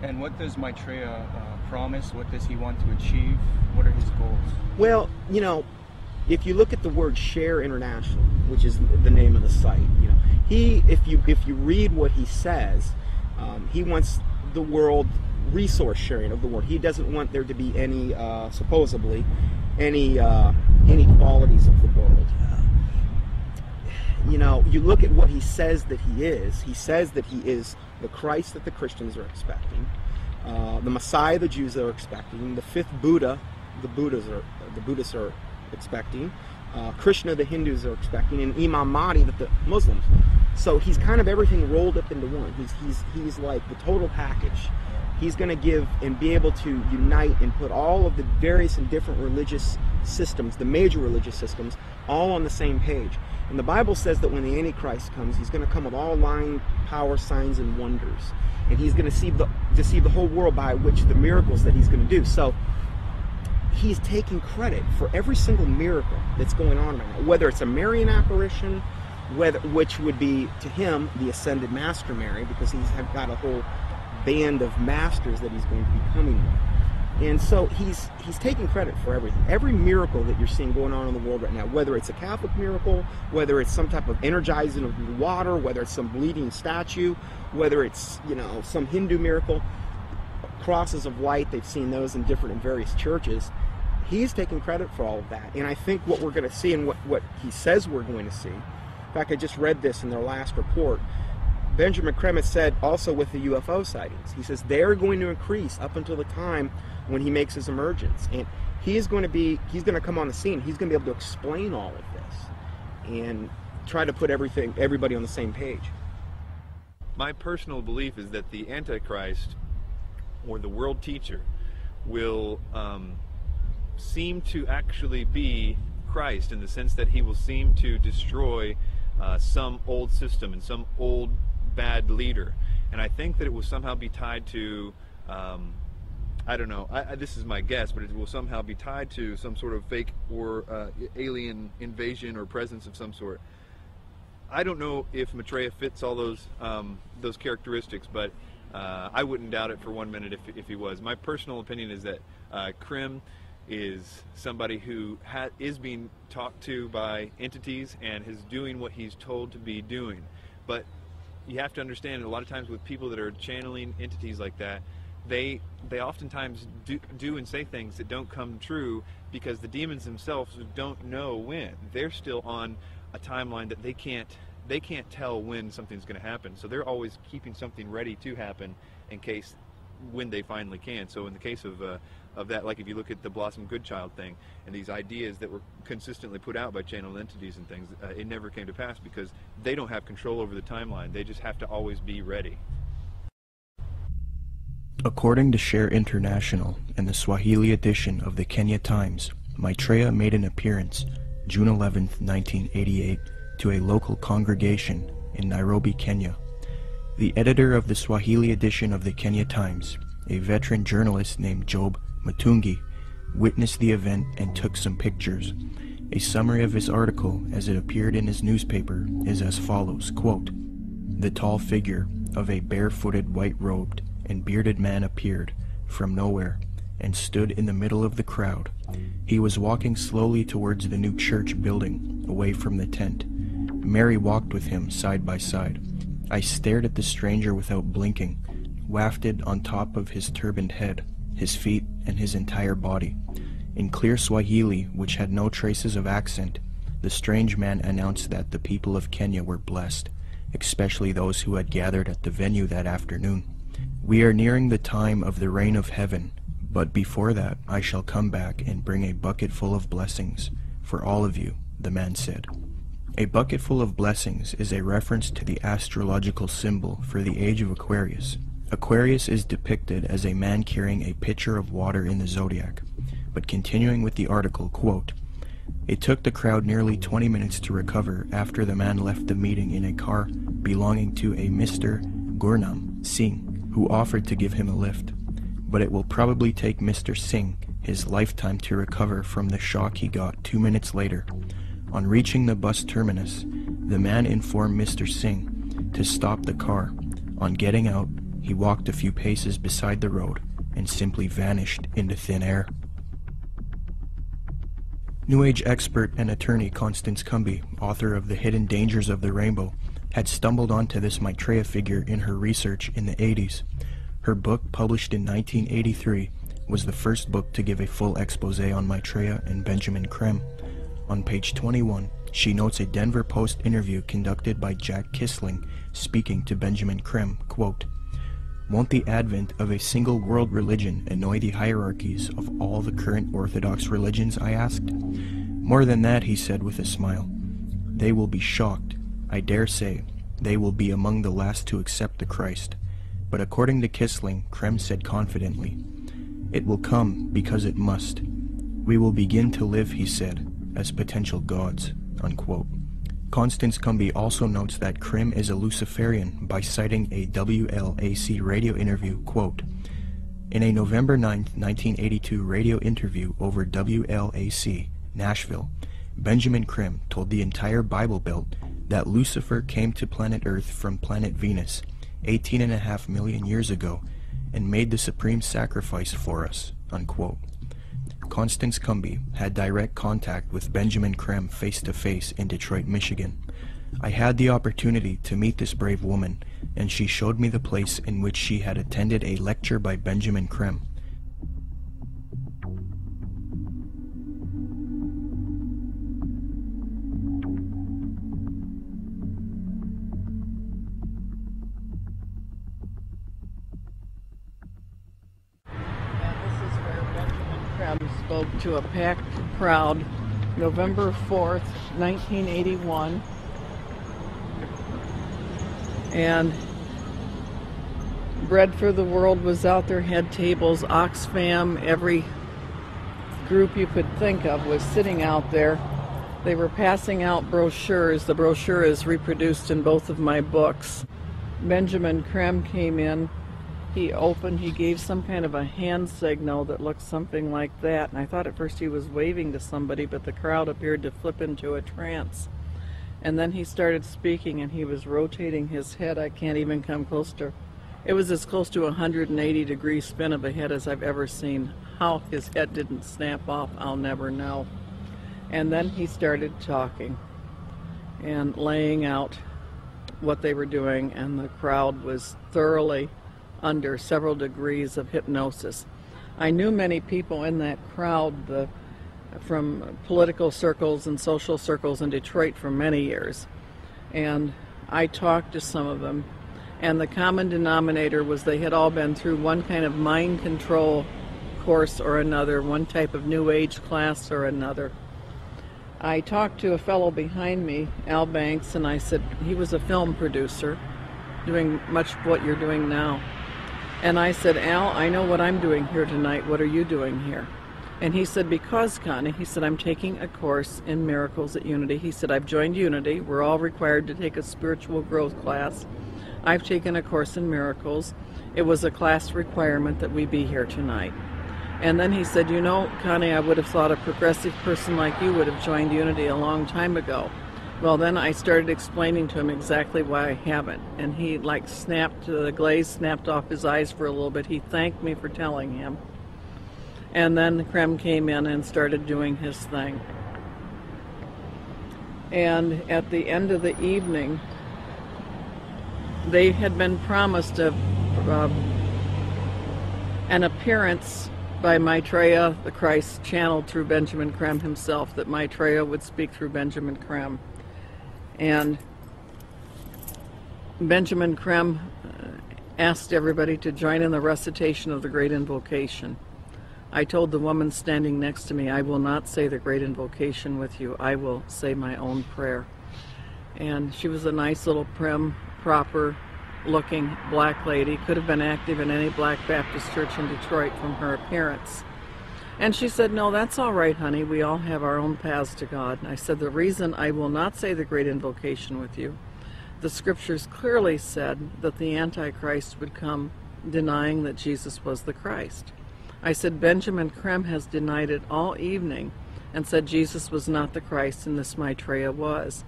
And what does Maitreya promise? What does he want to achieve? What are his goals? Well, you know, if you look at the word Share International, which is the name of the site, you know, if you read what he says, he wants the world resource sharing of the world. He doesn't want there to be any, supposedly, any inequalities of the world. You know, you look at what he says that he is. He says that he is the Christ that the Christians are expecting, the Messiah the Jews are expecting, the fifth Buddha the Buddhists are expecting, Krishna the Hindus are expecting, and Imam Mahdi that the Muslims. So he's kind of everything rolled up into one. He's like the total package. He's going to give and be able to unite and put all of the various and different religious systems, the major religious systems, all on the same page. And the Bible says that when the Antichrist comes, he's going to come with all lying power, signs, and wonders. And he's going to deceive the whole world by which the miracles that he's going to do. So he's taking credit for every single miracle that's going on right now, whether it's a Marian apparition, which would be to him the ascended Master Mary, because he's got a whole band of masters that he's going to be coming with. And so he's taking credit for everything. Every miracle that you're seeing going on in the world right now, whether it's a Catholic miracle, whether it's some type of energizing of the water, whether it's some bleeding statue, whether it's, you know, some Hindu miracle, crosses of light, they've seen those in different and various churches. He's taking credit for all of that. And I think what we're going to see and what he says we're going to see, in fact, I just read this in their last report, Benjamin Kremitz said also with the UFO sightings, he says they're going to increase up until the time when he makes his emergence. And he's going to come on the scene. He's going to be able to explain all of this and try to put everybody on the same page. My personal belief is that the Antichrist, or the world teacher, will seem to actually be Christ, in the sense that he will seem to destroy some old system and some old bad leader. And I think that it will somehow be tied to, I don't know, this is my guess, but it will somehow be tied to some sort of fake or alien invasion or presence of some sort. I don't know if Maitreya fits all those characteristics, but I wouldn't doubt it for 1 minute if he was. My personal opinion is that Krim is somebody who is being talked to by entities and is doing what he's told to be doing. But you have to understand, a lot of times with people that are channeling entities like that, they oftentimes do and say things that don't come true, because the demons themselves don't know when. They're still on a timeline that they can't tell when something's going to happen. So they're always keeping something ready to happen in case, when they finally can. So in the case of that, like if you look at the Blossom Goodchild thing and these ideas that were consistently put out by channel entities and things, it never came to pass because they don't have control over the timeline. They just have to always be ready. According to Share International and the Swahili edition of the Kenya Times, Maitreya made an appearance June 11, 1988, to a local congregation in Nairobi, Kenya. The editor of the Swahili edition of the Kenya Times, a veteran journalist named Job Matungi, witnessed the event and took some pictures. A summary of his article as it appeared in his newspaper is as follows, quote, "The tall figure of a barefooted, white-robed and bearded man appeared from nowhere and stood in the middle of the crowd. He was walking slowly towards the new church building, away from the tent. Mary walked with him side by side. I stared at the stranger without blinking, wafted on top of his turbaned head, his feet, and his entire body. In clear Swahili, which had no traces of accent, the strange man announced that the people of Kenya were blessed, especially those who had gathered at the venue that afternoon. We are nearing the time of the reign of heaven, but before that I shall come back and bring a bucket full of blessings for all of you, the man said. A bucket full of blessings is a reference to the astrological symbol for the age of Aquarius. Aquarius is depicted as a man carrying a pitcher of water in the zodiac. But continuing with the article, quote, "It took the crowd nearly 20 minutes to recover after the man left the meeting in a car belonging to a Mr. Gurnam Singh, who offered to give him a lift. But it will probably take Mr. Singh his lifetime to recover from the shock he got 2 minutes later. On reaching the bus terminus, the man informed Mr. Singh to stop the car. On getting out, he walked a few paces beside the road and simply vanished into thin air. New Age expert and attorney Constance Cumby, author of The Hidden Dangers of the Rainbow, had stumbled onto this Maitreya figure in her research in the 80s. Her book, published in 1983, was the first book to give a full expose on Maitreya and Benjamin Creme. On page 21, she notes a Denver Post interview conducted by Jack Kissling speaking to Benjamin Creme, quote, "Won't the advent of a single world religion annoy the hierarchies of all the current Orthodox religions?" I asked. "More than that," he said with a smile. "They will be shocked. I dare say they will be among the last to accept the Christ." But according to Kissling, Creme said confidently, "It will come because it must. We will begin to live," he said, "as potential gods," unquote. Constance Cumby also notes that Creme is a Luciferian by citing a WLAC radio interview, quote, "In a November 9, 1982 radio interview over WLAC, Nashville, Benjamin Creme told the entire Bible Belt that Lucifer came to planet Earth from planet Venus 18.5 million years ago and made the supreme sacrifice for us," unquote. Constance Cumby had direct contact with Benjamin Creme face-to-face in Detroit, Michigan. I had the opportunity to meet this brave woman, and she showed me the place in which she had attended a lecture by Benjamin Creme. Spoke to a packed crowd November 4th, 1981, and Bread for the World was out there, had tables, Oxfam, every group you could think of was sitting out there. They were passing out brochures. The brochure is reproduced in both of my books. Benjamin Creme came in. He opened, he gave some kind of a hand signal that looked something like that, and I thought at first he was waving to somebody, but the crowd appeared to flip into a trance. And then he started speaking, and he was rotating his head. I can't even come close to, it was as close to a 180-degree spin of a head as I've ever seen. How his head didn't snap off, I'll never know. And then he started talking and laying out what they were doing, and the crowd was thoroughly under several degrees of hypnosis. I knew many people in that crowd from political circles and social circles in Detroit for many years, and I talked to some of them, and the common denominator was they had all been through one kind of mind control course or another, one type of New Age class or another. I talked to a fellow behind me, Al Banks, and I said, he was a film producer doing much of what you're doing now. And I said, "Al, I know what I'm doing here tonight. What are you doing here?" And he said, "Because, Connie," he said, "I'm taking a course in miracles at Unity." He said, "I've joined Unity. We're all required to take a spiritual growth class. I've taken a course in miracles. It was a class requirement that we be here tonight." And then he said, "You know, Connie, I would have thought a progressive person like you would have joined Unity a long time ago." Well, then I started explaining to him exactly why I haven't, and he snapped, the glaze snapped off his eyes for a little bit. He thanked me for telling him, and then Creme came in and started doing his thing. And at the end of the evening, they had been promised an appearance by Maitreya, the Christ, channeled through Benjamin Creme himself, that Maitreya would speak through Benjamin Creme. And Benjamin Creme asked everybody to join in the recitation of the Great Invocation. I told the woman standing next to me, "I will not say the Great Invocation with you. I will say my own prayer." And she was a nice little prim, proper-looking black lady. Could have been active in any Black Baptist church in Detroit from her appearance. And she said, "No, that's all right, honey. We all have our own paths to God." And I said, "The reason I will not say the Great Invocation with you, the scriptures clearly said that the Antichrist would come denying that Jesus was the Christ." I said, "Benjamin Creme has denied it all evening and said Jesus was not the Christ and this Maitreya was.